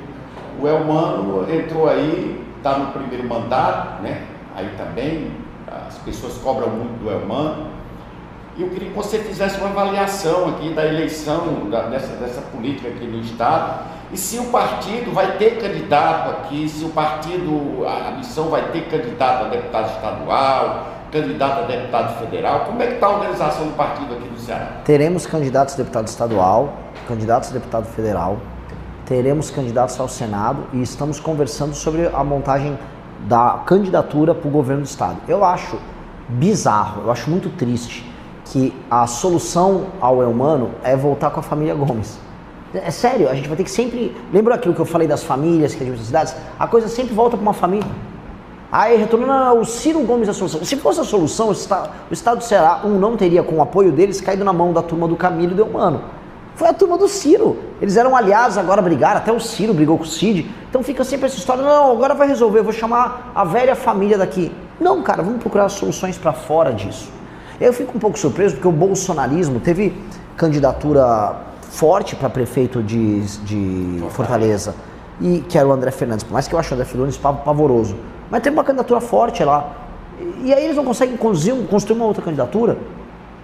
O Elmano entrou aí, está no primeiro mandato, né? Aí também as pessoas cobram muito do Elmano. E eu queria que você fizesse uma avaliação aqui da eleição, dessa política aqui no estado, e se o partido vai ter candidato aqui, se o partido, a missão vai ter candidato a deputado estadual, candidato a deputado federal, como é que está a organização do partido aqui no Ceará? Teremos candidatos a deputado estadual, candidatos a deputado federal, teremos candidatos ao Senado e estamos conversando sobre a montagem da candidatura para o governo do estado. Eu acho bizarro, eu acho muito triste que a solução ao Elmano é voltar com a família Gomes. É sério, a gente vai ter que sempre... Lembra aquilo que eu falei das famílias, que as cidades? A coisa sempre volta para uma família. Aí retornando, o Ciro Gomes é a solução. Se fosse a solução, o estado do Ceará, não teria, com o apoio deles, caído na mão da turma do Camilo e do Elmano. Foi a turma do Ciro. Eles eram aliados, agora brigaram, até o Ciro brigou com o Cid. Então fica sempre essa história, não, agora vai resolver, eu vou chamar a velha família daqui. Não, cara, vamos procurar soluções para fora disso. Eu fico um pouco surpreso porque o bolsonarismo teve candidatura forte para prefeito de Fortaleza, e que era o André Fernandes, por mais que eu ache o André Fernandes pavoroso, mas teve uma candidatura forte lá, e aí eles não conseguem construir uma outra candidatura.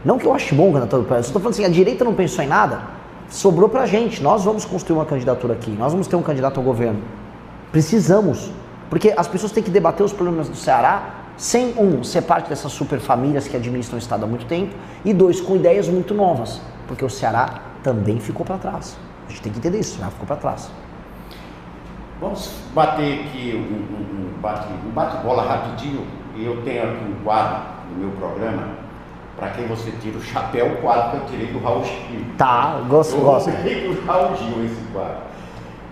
Não que eu ache bom a candidatura, eu estou falando assim, a direita não pensou em nada, sobrou pra gente, nós vamos construir uma candidatura aqui, nós vamos ter um candidato ao governo, precisamos, porque as pessoas têm que debater os problemas do Ceará sem, ser parte dessas super famílias que administram o estado há muito tempo, e 2, com ideias muito novas, porque o Ceará também ficou para trás. A gente tem que entender isso, já ficou para trás. Vamos bater aqui um bate-bola rapidinho. Eu tenho aqui um quadro no meu programa para quem você tira o chapéu, o quadro que eu tirei do Raul Gil. Tá, gosto. Eu tirei do Raul Gil esse quadro.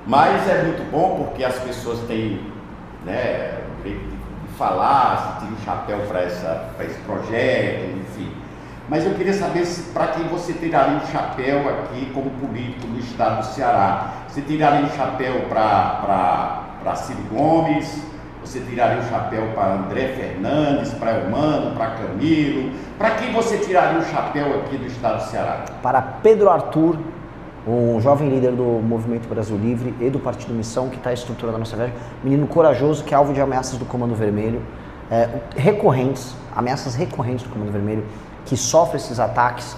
Mas é muito bom porque as pessoas têm, né, o direito de falar, se tira o chapéu para esse projeto, enfim. Mas eu queria saber para quem você tiraria o chapéu aqui como político do estado do Ceará. Você tiraria o chapéu para Ciro Gomes? Você tiraria o chapéu para André Fernandes, para Eumano, para Camilo? Para quem você tiraria o chapéu aqui do estado do Ceará? Para Pedro Arthur, um jovem líder do Movimento Brasil Livre e do Partido Missão, que está estruturando a nossa viagem. Menino corajoso, que é alvo de ameaças do Comando Vermelho, ameaças recorrentes do Comando Vermelho, que sofre esses ataques,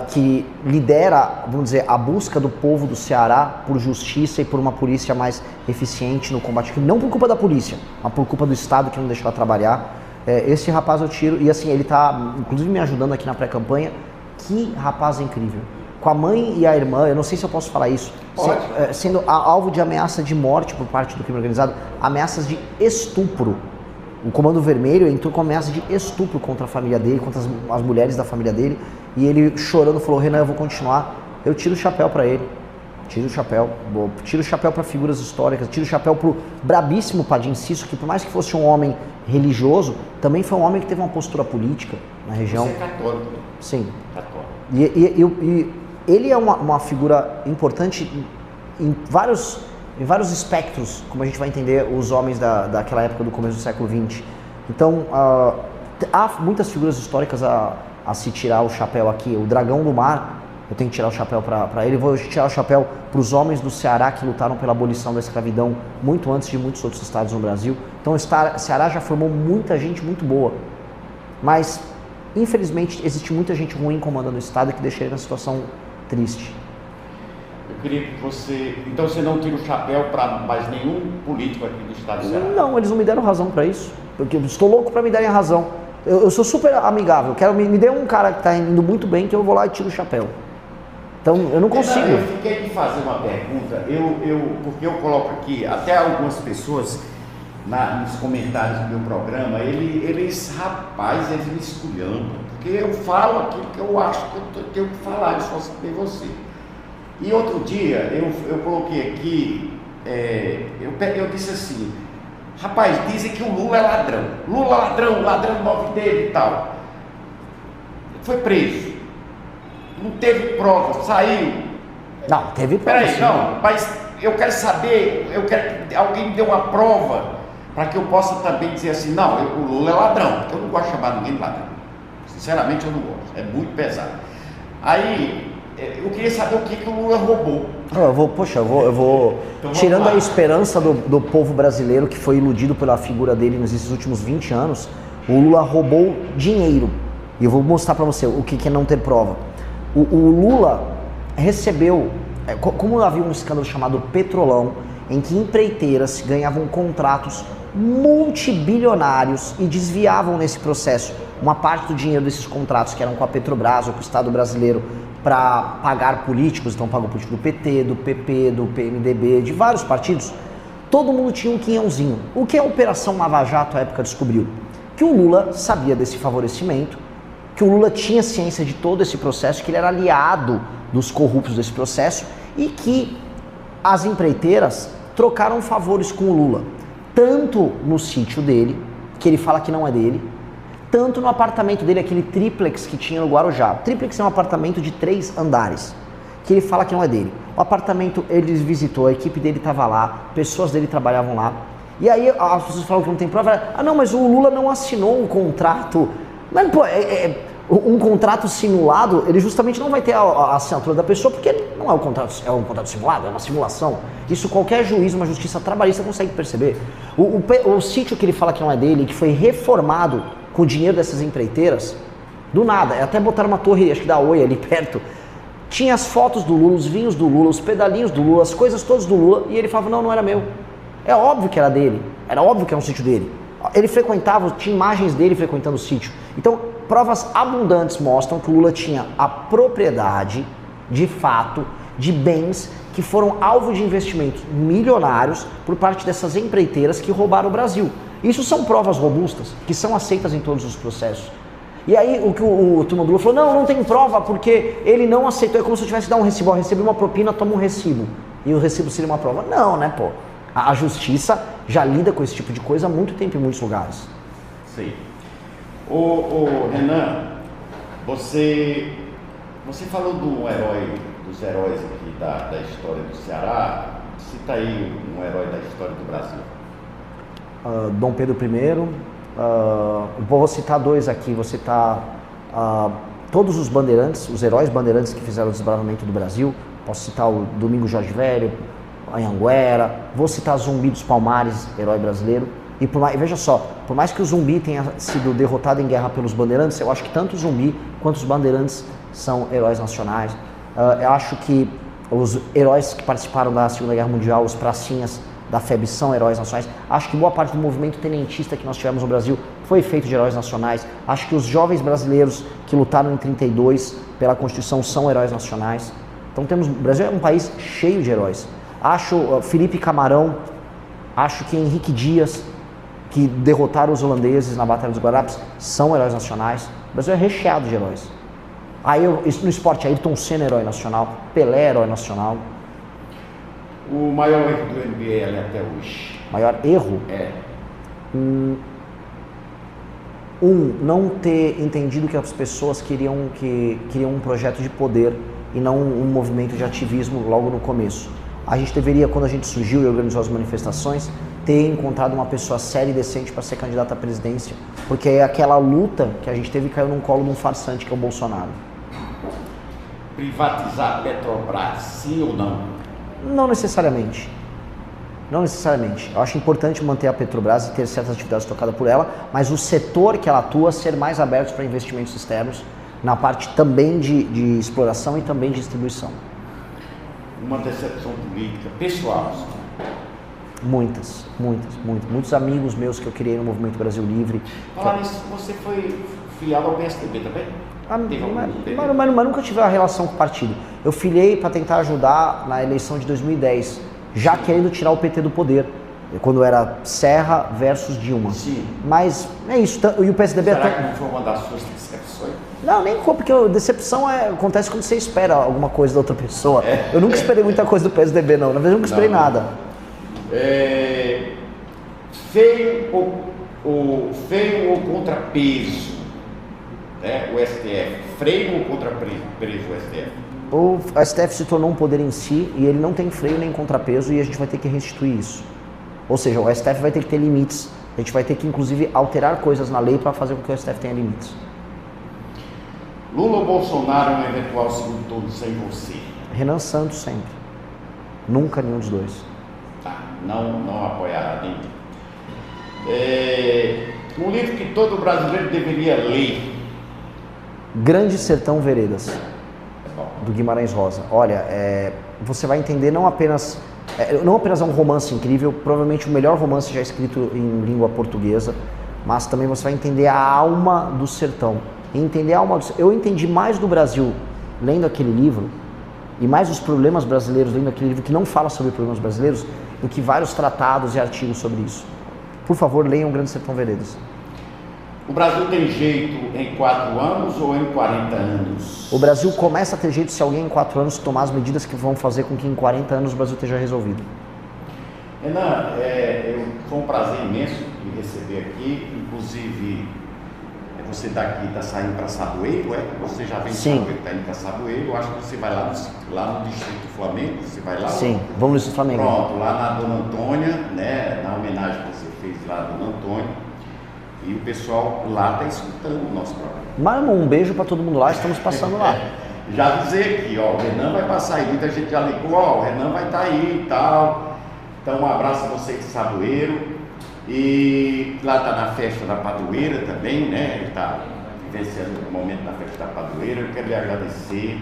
que lidera, vamos dizer, a busca do povo do Ceará por justiça e por uma polícia mais eficiente no combate, não por culpa da polícia, mas por culpa do Estado que não deixou ela trabalhar. Esse rapaz eu tiro, e assim, ele está inclusive me ajudando aqui na pré-campanha. Que rapaz incrível. Com a mãe e a irmã, eu não sei se eu posso falar isso, sendo alvo de ameaça de morte por parte do crime organizado, ameaças de estupro. O Comando Vermelho entrou com ameaça de estupro contra a família dele, contra as mulheres da família dele, e ele chorando falou: Renan, eu vou continuar. Eu tiro o chapéu para ele, tiro o chapéu para figuras históricas, tiro o chapéu pro brabíssimo Padim Cício, que por mais que fosse um homem religioso, também foi um homem que teve uma postura política na região. Você é católico? Sim. Católico. E ele é uma figura importante em vários espectros, como a gente vai entender os homens daquela época do começo do século XX. Então, há muitas figuras históricas a se tirar o chapéu aqui. O Dragão do Mar, eu tenho que tirar o chapéu para ele. Vou tirar o chapéu para os homens do Ceará que lutaram pela abolição da escravidão muito antes de muitos outros estados no Brasil. Então, o Ceará já formou muita gente muito boa. Mas, infelizmente, existe muita gente ruim comandando o estado que deixa ele na situação triste. Eu queria que você... Então você não tira o chapéu para mais nenhum político aqui do estado do Ceará? Não, eles não me deram razão para isso. Porque eu estou louco para me darem a razão. Eu sou super amigável. Me dê um cara que está indo muito bem que eu vou lá e tiro o chapéu. Então eu não consigo. Eu fiquei de fazer uma pergunta. Porque eu coloco aqui, até algumas pessoas nos comentários do meu programa, eles me esculhambam. Porque eu falo aquilo que eu acho que eu tenho que falar, eu só citei você. E outro dia eu coloquei aqui, eu disse assim: rapaz, dizem que o Lula é ladrão. Lula ladrão move dele e tal. Foi preso. Não teve prova, saiu. Não, teve prova. Peraí, não, mas eu quero saber, eu quero que alguém me dê uma prova para que eu possa também dizer assim: não, o Lula é ladrão, porque eu não gosto de chamar ninguém de ladrão. Sinceramente eu não gosto, é muito pesado. Aí, eu queria saber o que o Lula roubou. Eu vou então, tirando a esperança do povo brasileiro que foi iludido pela figura dele nesses últimos 20 anos, o Lula roubou dinheiro. E eu vou mostrar para você o que é não ter prova. O Lula recebeu, como havia um escândalo chamado Petrolão, em que empreiteiras ganhavam contratos multibilionários e desviavam nesse processo uma parte do dinheiro desses contratos que eram com a Petrobras ou com o Estado brasileiro para pagar políticos. Então pagou político do PT, do PP, do PMDB, de vários partidos. Todo mundo tinha um quinhãozinho. O que a Operação Lava Jato à época descobriu? Que o Lula sabia desse favorecimento, que o Lula tinha ciência de todo esse processo, que ele era aliado dos corruptos desse processo e que as empreiteiras trocaram favores com o Lula, tanto no sítio dele, que ele fala que não é dele, tanto no apartamento dele, aquele triplex que tinha no Guarujá. O triplex é um apartamento de 3 andares, que ele fala que não é dele. O apartamento ele visitou, a equipe dele estava lá, pessoas dele trabalhavam lá. E aí as pessoas falam que não tem prova. Ah não, mas o Lula não assinou um contrato. Mas pô, um contrato simulado, ele justamente não vai ter a assinatura da pessoa, porque não é um contrato simulado, é uma simulação. Isso qualquer juiz, uma justiça trabalhista consegue perceber. O sítio que ele fala que não é dele, que foi reformado com o dinheiro dessas empreiteiras, do nada, até botaram uma torre, acho que da Oi ali perto, tinha as fotos do Lula, os vinhos do Lula, os pedalinhos do Lula, as coisas todas do Lula, e ele falava: não era meu. É óbvio que era dele, era óbvio que era um sítio dele. Ele frequentava, tinha imagens dele frequentando o sítio. Então, provas abundantes mostram que o Lula tinha a propriedade, de fato, de bens que foram alvo de investimentos milionários por parte dessas empreiteiras que roubaram o Brasil. Isso são provas robustas, que são aceitas em todos os processos. E aí o que o turma do Lula falou, não tem prova porque ele não aceitou, é como se eu tivesse que dar um recibo, ó, recebi uma propina, toma um recibo. E o recibo seria uma prova. Não, né, pô? A justiça já lida com esse tipo de coisa há muito tempo em muitos lugares. Sim. Ô Renan, você falou dos heróis aqui da história do Ceará. Cita aí um herói da história do Brasil. Dom Pedro I. Vou citar dois aqui. Vou citar todos os bandeirantes, os heróis bandeirantes que fizeram o desbravamento do Brasil. Posso citar o Domingos Jorge Velho, Anhanguera. Vou citar Zumbi dos Palmares, herói brasileiro. E veja só, por mais que o Zumbi tenha sido derrotado em guerra pelos bandeirantes, eu acho que tanto o Zumbi quanto os bandeirantes são heróis nacionais. Eu acho que os heróis que participaram da Segunda Guerra Mundial, os pracinhas da FEB são heróis nacionais. Acho que boa parte do movimento tenentista que nós tivemos no Brasil foi feito de heróis nacionais. Acho que os jovens brasileiros que lutaram em 32 pela Constituição são heróis nacionais. Então o Brasil é um país cheio de heróis. Acho Felipe Camarão, acho que Henrique Dias, que derrotaram os holandeses na Batalha dos Guararapes, são heróis nacionais. O Brasil é recheado de heróis. Aí no esporte, Ayrton Senna é herói nacional, Pelé é herói nacional. O maior erro do MBL até hoje? Maior erro? É. Não ter entendido que as pessoas queriam um projeto de poder e não um movimento de ativismo logo no começo. A gente deveria, quando a gente surgiu e organizou as manifestações, ter encontrado uma pessoa séria e decente para ser candidata à presidência, porque aquela luta que a gente teve caiu num colo de um farsante que é o Bolsonaro. Privatizar a Petrobras, sim ou não? Não necessariamente. Não necessariamente. Eu acho importante manter a Petrobras e ter certas atividades tocadas por ela, mas o setor que ela atua ser mais aberto para investimentos externos, na parte também de exploração e também de distribuição. Uma decepção política pessoal? Muitos amigos meus que eu criei no Movimento Brasil Livre. Falar nisso, você foi filiado ao PSDB também? Mas nunca tive a relação com o partido. Eu filiei para tentar ajudar na eleição de 2010, já querendo tirar o PT do poder, quando era Serra versus Dilma. Sim. Mas é isso. E o PSDB Será que não foi uma das suas decepções? Não, nem foi, porque decepção acontece quando você espera alguma coisa da outra pessoa. Eu nunca esperei muita coisa do PSDB, não. Na verdade, eu nunca esperei nada. Feio ou contrapeso? O STF, freio ou contrapeso o STF? O STF se tornou um poder em si e ele não tem freio nem contrapeso e a gente vai ter que restituir isso. Ou seja, o STF vai ter que ter limites. A gente vai ter que, inclusive, alterar coisas na lei para fazer com que o STF tenha limites. Lula ou Bolsonaro no eventual segundo turno sem você? Renan Santos sempre. Nunca nenhum dos dois. Tá, não apoiará nenhum. Um livro que todo brasileiro deveria ler. Grande Sertão Veredas, do Guimarães Rosa. Olha, você vai entender não apenas é um romance incrível, provavelmente o melhor romance já escrito em língua portuguesa, mas também você vai entender a alma do sertão. Eu entendi mais do Brasil lendo aquele livro e mais os problemas brasileiros lendo aquele livro que não fala sobre problemas brasileiros do que vários tratados e artigos sobre isso. Por favor, leiam Grande Sertão Veredas. O Brasil tem jeito em 4 anos ou em 40 anos? O Brasil começa a ter jeito se alguém em 4 anos tomar as medidas que vão fazer com que em 40 anos o Brasil esteja resolvido. Renan, foi um prazer imenso me receber aqui, inclusive você daqui está saindo para Saboeiro, Você já vem de Saboeiro, está indo para Saboeiro, eu acho que você vai lá no Distrito Flamengo, você vai lá? Sim, vamos no Distrito Flamengo. Pronto, lá na Dona Antônia, né, na homenagem que você fez lá à Dona Antônia. E o pessoal lá está escutando o nosso programa. Mano, um beijo para todo mundo lá, estamos passando lá. Já avisei aqui, o Renan vai passar aí, muita gente já ligou, o Renan vai estar aí e tal. Então um abraço a vocês de Saboeiro. E lá está na festa da Padroeira também, né? Ele está vivenciando o momento da festa da Padroeira. Eu quero lhe agradecer.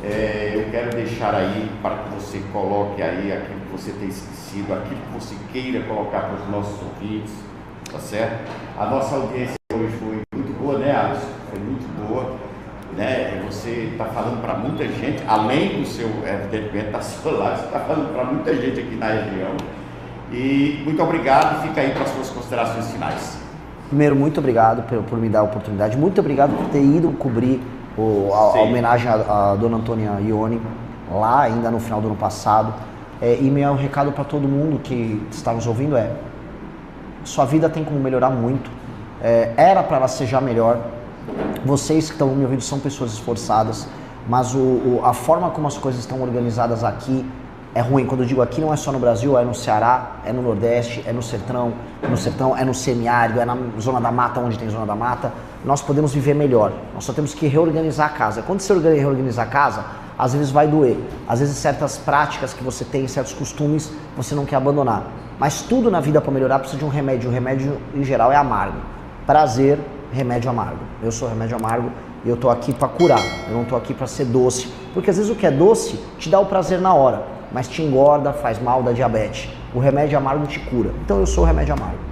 Eu quero deixar aí para que você coloque aí aquilo que você tem esquecido, aquilo que você queira colocar para os nossos ouvintes. Tá certo? A nossa audiência hoje foi muito boa, né, Alisson? Foi muito boa, né? Você está falando para muita gente, além do seu evidentemente da sua live, você está falando para muita gente aqui na região. E muito obrigado, fica aí para as suas considerações finais. Primeiro, muito obrigado por me dar a oportunidade. Muito obrigado por ter ido cobrir a homenagem à dona Antônia Ione, lá ainda no final do ano passado. E meu recado para todo mundo que está nos ouvindo é: sua vida tem como melhorar muito. Era para ela ser já melhor. Vocês que estão me ouvindo são pessoas esforçadas, mas a forma como as coisas estão organizadas aqui é ruim. Quando eu digo aqui, não é só no Brasil, é no Ceará, é no Nordeste, é no Sertão, é no semiárido, é na zona da mata, onde tem zona da mata. Nós podemos viver melhor. Nós só temos que reorganizar a casa. Quando você reorganizar a casa, às vezes vai doer. Às vezes certas práticas que você tem, certos costumes, você não quer abandonar. Mas tudo na vida para melhorar precisa de um remédio. O remédio, em geral, é amargo. Prazer, remédio amargo. Eu sou remédio amargo e eu tô aqui para curar. Eu não tô aqui para ser doce. Porque às vezes o que é doce te dá o prazer na hora, mas te engorda, faz mal, dá diabetes. O remédio amargo te cura. Então eu sou o remédio amargo.